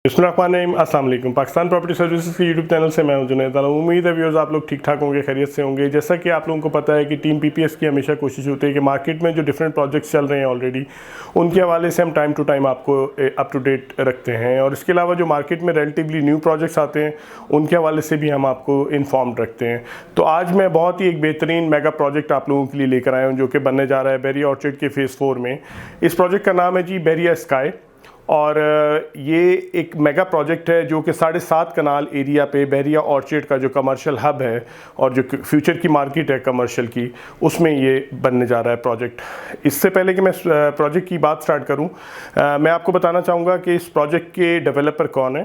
अस्सलाम वालेकुम। Pakistan property services के यूट्यूब चैनल से मैं हूं जुनैद आलम। उम्मीद है व्यूअर्स आप लोग ठीक ठाक होंगे, खैरियत से होंगे। जैसा कि आप लोगों को पता है कि टीम पीपीएस की हमेशा कोशिश होती है कि मार्केट में जो डिफरेंट प्रोजेक्ट्स चल रहे हैं ऑलरेडी, उनके हवाले से हम टाइम टू टाइम आपको अप टू डेट रखते हैं, और इसके अलावा जो मार्केट में रिलेटिवली न्यू प्रोजेक्ट्स आते हैं उनके हवाले से भी हम आपको इन्फॉर्म्ड रखते हैं। तो आज मैं बहुत ही एक बेहतरीन मेगा प्रोजेक्ट आप लोगों के लिए लेकर आया हूँ जो कि बनने जा रहा है बेरिया ऑर्चिड के फेज़ 4 में। इस प्रोजेक्ट का नाम है जी बेरिया स्काई, और ये एक मेगा प्रोजेक्ट है जो कि 7.5 कनाल एरिया पे बेरिया ऑर्चिड का जो कमर्शियल हब है और जो फ्यूचर की मार्केट है कमर्शियल की, उसमें ये बनने जा रहा है प्रोजेक्ट। इससे पहले कि मैं प्रोजेक्ट की बात स्टार्ट करूं, मैं आपको बताना चाहूँगा कि इस प्रोजेक्ट के डेवलपर कौन है।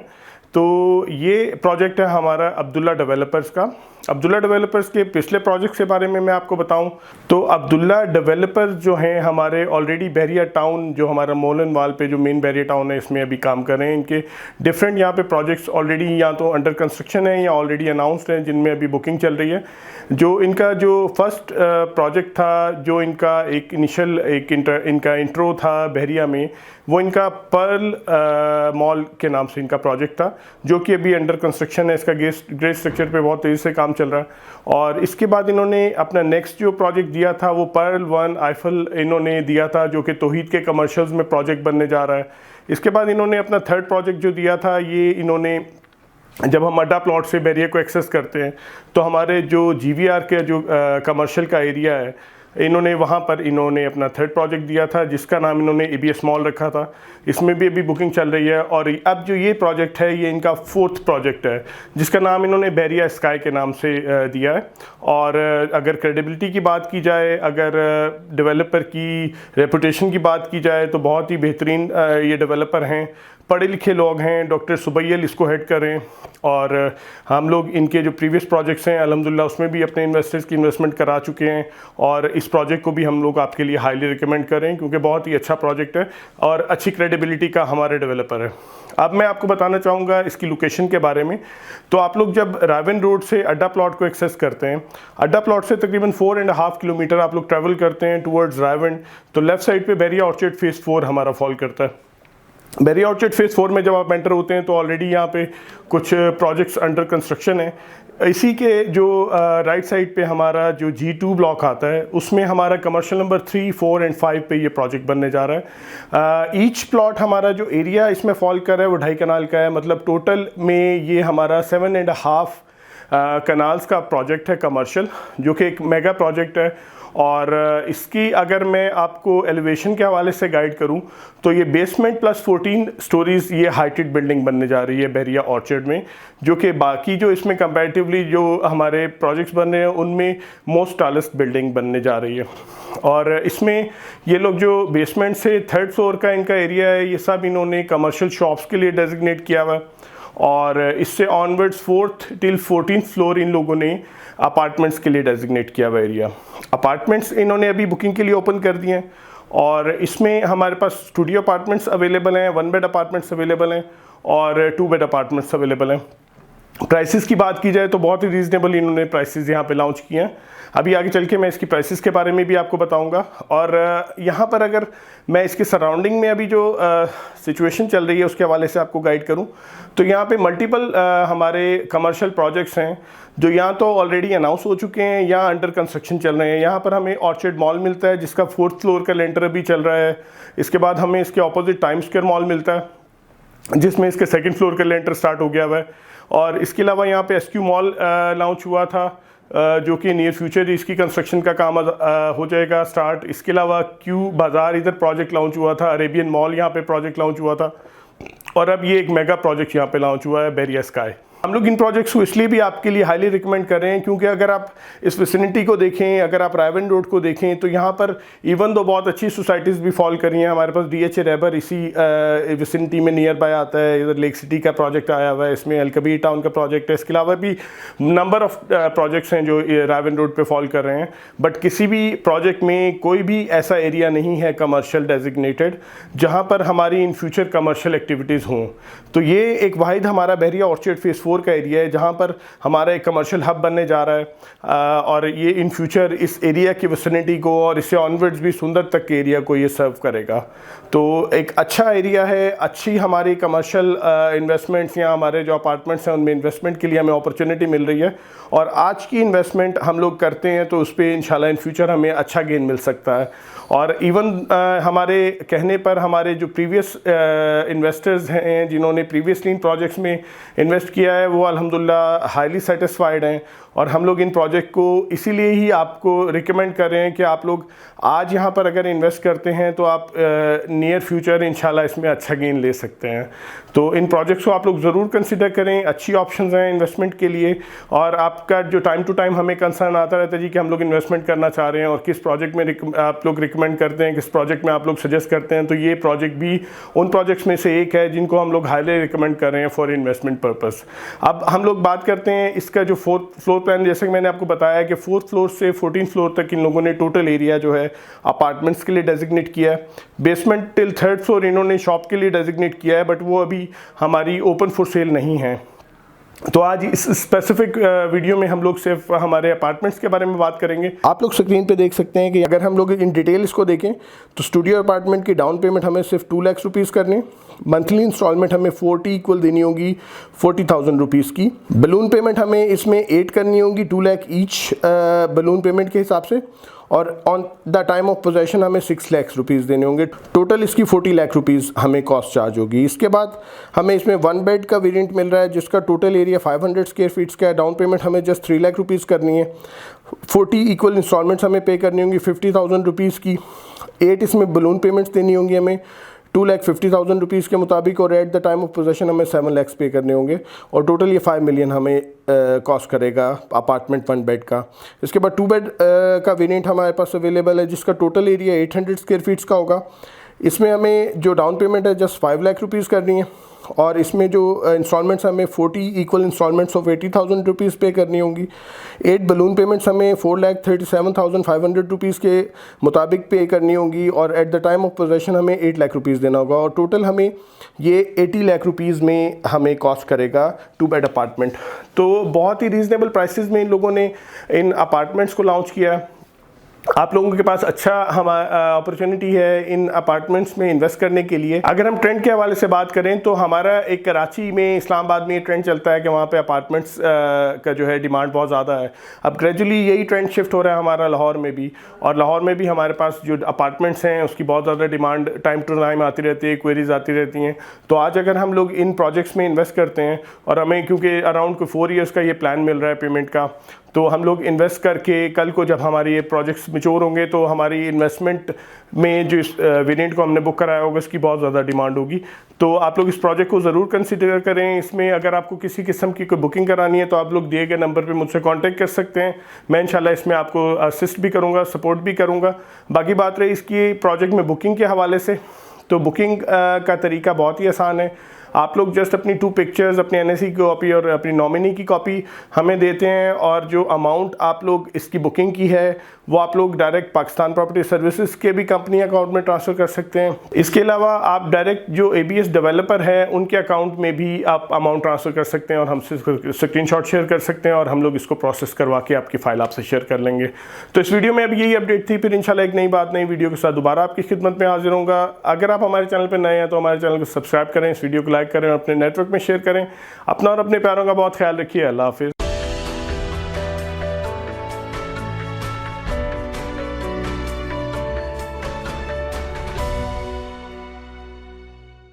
तो ये प्रोजेक्ट है हमारा अब्दुल्ला डेवलपर्स का। अब्दुल्ला डेवलपर्स के पिछले प्रोजेक्ट के बारे में मैं आपको बताऊं तो अब्दुल्ला डेवलपर्स जो हैं हमारे ऑलरेडी बेरिया टाउन, जो हमारा मोलन वाल पे जो मेन बेरिया टाउन है, इसमें अभी काम कर रहे हैं। इनके डिफरेंट यहाँ पे प्रोजेक्ट्स ऑलरेडी या तो अंडर कंस्ट्रक्शन है या ऑलरेडी अनाउंसड हैं, जिनमें अभी बुकिंग चल रही है। जो इनका जो फर्स्ट प्रोजेक्ट था, जो इनका एक इनिशियल इनका इंट्रो था बहरिया में, वो इनका पर्ल मॉल के नाम से इनका प्रोजेक्ट था, जो कि अभी अंडर कंस्ट्रक्शन है। इसका ग्रेड स्ट्रक्चर पे बहुत तेज़ी से काम चल रहा है। और इसके बाद इन्होंने अपना नेक्स्ट जो प्रोजेक्ट दिया था वो पर्ल 1 आईफल इन्होंने दिया था, जो कि तौहीद के कमर्शियल्स में प्रोजेक्ट बनने जा रहा है। इसके बाद इन्होंने अपना थर्ड प्रोजेक्ट जो दिया था, ये इन्होंने जब हम अड्डा प्लॉट से बेरिया को एक्सेस करते हैं तो हमारे जो जीवीआर के जो कमर्शियल का एरिया है, इन्होंने वहाँ पर इन्होंने अपना थर्ड प्रोजेक्ट दिया था जिसका नाम इन्होंने एबीएस मॉल रखा था। इसमें भी अभी बुकिंग चल रही है। और अब जो ये प्रोजेक्ट है ये इनका फोर्थ प्रोजेक्ट है जिसका नाम इन्होंने बेरिया स्काई के नाम से दिया है। और अगर क्रेडिबिलिटी की बात की जाए, अगर डेवलपर की रेपुटेशन की बात की जाए, तो बहुत ही बेहतरीन ये डेवलपर हैं, पढ़े लिखे लोग हैं। डॉक्टर सुबैयल इसको हेड करें, और हम लोग इनके जो प्रीवियस प्रोजेक्ट्स हैं अल्हम्दुलिल्लाह उसमें भी अपने इन्वेस्टर्स की इन्वेस्टमेंट करा चुके हैं, और इस प्रोजेक्ट को भी हम लोग आपके लिए हाईली रिकमेंड करें क्योंकि बहुत ही अच्छा प्रोजेक्ट है और अच्छी क्रेडिबिलिटी का हमारे डेवलपर है। अब मैं आपको बताना चाहूँगा इसकी लोकेशन के बारे में। तो आप लोग जब रावन रोड से अड्डा प्लॉट को एक्सेस करते हैं, अड्डा प्लॉट से तकरीबन 4.5 किलोमीटर आप लोग ट्रैवल करते हैं टुवर्ड्स रावन, तो लेफ़्ट साइड पे बेरिया ऑर्चिड फेज़ 4 हमारा फॉल करता है। बेरिया ऑर्चिड फेज़ 4 में जब आप एंटर होते हैं तो ऑलरेडी यहाँ पे कुछ प्रोजेक्ट्स अंडर कंस्ट्रक्शन है। इसी के जो राइट साइड पे हमारा जो G2 ब्लॉक आता है, उसमें हमारा कमर्शियल नंबर 3, 4 एंड 5 पे ये प्रोजेक्ट बनने जा रहा है। ईच प्लॉट हमारा जो एरिया इसमें फॉल कर रहा है वो 2.5 कनाल का है, मतलब टोटल में ये हमारा 7.5 कनाल्स का प्रोजेक्ट है कमर्शियल, जो कि एक मेगा प्रोजेक्ट है। और इसकी अगर मैं आपको एलिवेशन के हवाले से गाइड करूं तो ये बेसमेंट प्लस 14 स्टोरीज़ ये हाइटेड बिल्डिंग बनने जा रही है बेरिया ऑर्चिड में, जो कि बाकी जो इसमें कंपैरेटिवली जो हमारे प्रोजेक्ट्स बन रहे हैं उनमें मोस्ट टालेस्ट बिल्डिंग बनने जा रही है। और इसमें ये लोग जो बेसमेंट से थर्ड फ्लोर का इनका एरिया है, ये सब इन्होंने कमर्शियल शॉप्स के लिए डेजिग्नेट किया हुआ है, और इससे onwards 4th till 14th floor इन लोगों ने अपार्टमेंट्स के लिए डेजिग्नेट किया हुआ एरिया। अपार्टमेंट्स इन्होंने अभी बुकिंग के लिए ओपन कर दिए हैं, और इसमें हमारे पास स्टूडियो अपार्टमेंट्स अवेलेबल हैं, 1 बेड अपार्टमेंट्स अवेलेबल हैं, और 2 बेड अपार्टमेंट्स अवेलेबल हैं। प्राइसेस की बात की जाए तो बहुत ही रीज़नेबल इन्होंने प्राइसेस यहाँ पे लॉन्च किए हैं। अभी आगे चल के मैं इसकी प्राइसेस के बारे में भी आपको बताऊंगा। और यहाँ पर अगर मैं इसके सराउंडिंग में अभी जो सिचुएशन चल रही है उसके हवाले से आपको गाइड करूँ तो यहाँ पे मल्टीपल हमारे कमर्शियल प्रोजेक्ट्स हैं जो यहाँ तो ऑलरेडी अनाउंस हो चुके हैं या अंडर कंस्ट्रक्शन चल रहे हैं। यहाँ पर हमें ऑर्चिड मॉल मिलता है जिसका 4th फ्लोर का लेंटर अभी चल रहा है। इसके बाद हमें इसके ऑपोजिट टाइम स्क्वायर मॉल मिलता है जिसमें इसके 2nd फ्लोर का लेंटर स्टार्ट हो गया हुआ है। और इसके अलावा यहाँ पे SQ मॉल लॉन्च हुआ था, जो कि नियर फ्यूचर इसकी कंस्ट्रक्शन का काम हो जाएगा स्टार्ट। इसके अलावा क्यू बाज़ार इधर प्रोजेक्ट लॉन्च हुआ था, अरेबियन मॉल यहाँ पे प्रोजेक्ट लॉन्च हुआ था, और अब ये एक मेगा प्रोजेक्ट यहाँ पे लॉन्च हुआ है बेरिया स्काई। हम लोग इन प्रोजेक्ट्स को इसलिए भी आपके लिए हाईली रिकमेंड कर रहे हैं क्योंकि अगर आप इस विसिनिटी को देखें, अगर आप रावन रोड को देखें, तो यहाँ पर इवन दो बहुत अच्छी सोसाइटीज़ भी फॉल करी हैं। हमारे पास DHA रैबर इसी विसिनिटी में नियर बाय आता है, इधर लेक सिटी का प्रोजेक्ट आया हुआ है, इसमें अलकबीर टाउन का प्रोजेक्ट है। इसके अलावा भी नंबर ऑफ़ प्रोजेक्ट्स हैं जो रावन रोड पर फॉल कर रहे हैं, बट किसी भी प्रोजेक्ट में कोई भी ऐसा एरिया नहीं है कमर्शियल डेजिग्नेटेड जहाँ पर हमारी इन फ्यूचर कमर्शियल एक्टिविटीज़ हों। तो ये एक वाहिद हमारा बेरिया ऑर्चिड फेज़ 4 का एरिया है जहाँ पर हमारा एक कमर्शियल हब बनने जा रहा है और ये इन फ्यूचर इस एरिया की विसिनिटी को और इससे ऑनवर्ड्स भी सुंदर तक के एरिया को ये सर्व करेगा। तो एक अच्छा एरिया है, अच्छी हमारी कमर्शियल इन्वेस्टमेंट्स या हमारे जो अपार्टमेंट्स हैं उनमें इन्वेस्टमेंट के लिए हमें अपॉर्चुनिटी मिल रही है और आज की इन्वेस्टमेंट हम लोग करते हैं तो उस पर इंशाल्लाह इन फ्यूचर हमें अच्छा गेन मिल सकता है। और इवन हमारे कहने पर हमारे जो प्रीवियस इन्वेस्टर्स हैं जिन्होंने प्रीवियसली इन प्रोजेक्ट्स में इन्वेस्ट किया है वो अल्हम्दुलिल्लाह हाईली सेटिस्फाइड हैं और हम लोग इन प्रोजेक्ट को इसीलिए ही आपको रिकमेंड कर रहे हैं कि आप लोग आज यहाँ पर अगर इन्वेस्ट करते हैं तो आप नियर फ्यूचर इंशाल्लाह इसमें अच्छा गेन ले सकते हैं। तो इन प्रोजेक्ट्स को आप लोग ज़रूर कंसिडर करें, अच्छी ऑप्शंस हैं इन्वेस्टमेंट के लिए। और आपका जो टाइम टू टाइम हमें कंसर्न आता रहता है जी कि हम लोग इन्वेस्टमेंट करना चाह रहे हैं और किस प्रोजेक्ट में आप लोग रिकमेंड करते हैं, किस प्रोजेक्ट में आप लोग सजेस्ट करते हैं, तो ये प्रोजेक्ट भी उन प्रोजेक्ट्स में से एक है जिनको हम लोग हाईली रिकमेंड कर रहे हैं फॉर इन्वेस्टमेंट पर्पस। अब हम लोग बात करते हैं इसका जो 4th फ्लोर प्लान, जैसे कि मैंने आपको बताया कि 4th फ्लोर से 14th फ्लोर तक इन लोगों ने टोटल एरिया जो है अपार्टमेंट्स के लिए डेजिग्नेट किया है। बेसमेंट टिल 3rd फ्लोर इन्होंने शॉप के लिए डेजिग्नेट किया है बट वो अभी हमारी ओपन फॉर सेल नहीं है। तो आज इस स्पेसिफिक वीडियो में हम लोग सिर्फ हमारे अपार्टमेंट्स के बारे में बात करेंगे। आप लोग स्क्रीन पे देख सकते हैं कि अगर हम लोग इन डिटेल इसको देखें तो स्टूडियो अपार्टमेंट की डाउन पेमेंट हमें सिर्फ 2 लाख रुपीज़ करने, मंथली इंस्टॉलमेंट हमें 40 इक्वल देनी होगी 40,000 रुपीज़ की। बलून पेमेंट हमें इसमें 8 करनी होगी 2 लाख ईच बलून पेमेंट के हिसाब से और on the time of possession हमें 6 लाख रुपीज़ देने होंगे। टोटल इसकी 40 लाख रुपीज़ हमें कॉस्ट चार्ज होगी। इसके बाद हमें इसमें 1 बेड का वेरिएंट मिल रहा है जिसका टोटल एरिया 500 स्क्वायर फीट्स का है। डाउन पेमेंट हमें जस्ट 3 लाख रुपीज़ करनी है। 40 इक्वल इंस्टॉलमेंट्स हमें पे करनी होंगी 50,000 रुपीज़ की। 8 इसमें बलून पेमेंट्स देनी होंगी हमें 2,50,000 रुपीज़ के मुताबिक और at the time of possession हमें 7 लाख पे करने होंगे और टोटल ये 5 मिलियन हमें कॉस्ट करेगा अपार्टमेंट 1 बेड का। इसके बाद 2 बेड का वेरिएंट हमारे पास अवेलेबल है जिसका टोटल एरिया 800 स्क्वायर फीट्स का होगा। इसमें हमें जो डाउन पेमेंट है जस्ट 5 लाख रुपीज़ करनी है और इसमें जो इंस्टॉलमेंट्स हमें 40 इक्वल इंस्टॉलमेंट्स ऑफ 80,000 रुपीज़ पे करनी होंगी। 8 बलून पेमेंट्स हमें 4,37,500 रुपीज़ के मुताबिक पे करनी होंगी और at the time of possession हमें 8 लाख रुपीज़ देना होगा और टोटल हमें ये 80 लाख रुपीज़ में हमें कॉस्ट करेगा 2 बेड अपार्टमेंट। तो बहुत ही रीज़नेबल प्राइसेस में इन लोगों ने इन अपार्टमेंट्स को लॉन्च किया है। आप लोगों के पास अच्छा अपॉर्चुनिटी है इन अपार्टमेंट्स में इन्वेस्ट करने के लिए। अगर हम ट्रेंड के हवाले से बात करें तो हमारा एक कराची में, इस्लामाबाद में ये ट्रेंड चलता है कि वहाँ पे अपार्टमेंट्स का जो है डिमांड बहुत ज़्यादा है। अब ग्रेजुअली यही ट्रेंड शिफ्ट हो रहा है हमारा लाहौर में भी, और लाहौर में भी हमारे पास जो अपार्टमेंट्स हैं उसकी बहुत ज़्यादा डिमांड टाइम टू टाइम आती रहती है, क्वेरीज आती रहती हैं। तो आज अगर हम लोग इन प्रोजेक्ट्स में इन्वेस्ट करते हैं और हमें क्योंकि अराउंड कोई 4 ईयर्स का ये प्लान मिल रहा है पेमेंट का, तो हम लोग इन्वेस्ट करके कल को जब हमारे ये प्रोजेक्ट्स मैच्योर होंगे तो हमारी इन्वेस्टमेंट में जो इस वेरिएंट को हमने बुक कराया होगा उसकी बहुत ज़्यादा डिमांड होगी। तो आप लोग इस प्रोजेक्ट को ज़रूर कंसिडर करें। इसमें अगर आपको किसी किस्म की कोई बुकिंग करानी है तो आप लोग दिए गए नंबर पे मुझसे कांटेक्ट कर सकते हैं। मैं इंशाल्लाह इसमें आपको असिस्ट भी करूँगा, सपोर्ट भी करूँगा। बाकी बात रही इसकी प्रोजेक्ट में बुकिंग के हवाले से, तो बुकिंग का तरीका बहुत ही आसान है। आप लोग जस्ट अपनी 2 पिक्चर्स, अपनी NSE की कॉपी और अपनी नॉमिनी की कॉपी हमें देते हैं और जो अमाउंट आप लोग इसकी बुकिंग की है वो आप लोग डायरेक्ट पाकिस्तान प्रॉपर्टी सर्विसेज के भी कंपनी अकाउंट में ट्रांसफ़र कर सकते हैं। इसके अलावा आप डायरेक्ट जो ABS डेवलपर है उनके अकाउंट में भी आप अमाउंट ट्रांसफ़र कर सकते हैं और हमसे स्क्रीनशॉट शेयर कर सकते हैं और हम लोग इसको प्रोसेस करवा के आपकी फ़ाइल आपसे शेयर कर लेंगे। तो इस वीडियो में अब यही अपडेट थी। फिर इंशाल्लाह एक नई बात, नई वीडियो के साथ दोबारा आपकी खिदमत में हाजिर होऊंगा। अगर आप हमारे चैनल पर नए हैं तो हमारे चैनल को सब्सक्राइब करें, इस वीडियो को लाइक करें और अपने नेटवर्क में शेयर करें। अपना और अपने प्यारों का बहुत ख्याल रखिए। अल्लाह हाफिज़।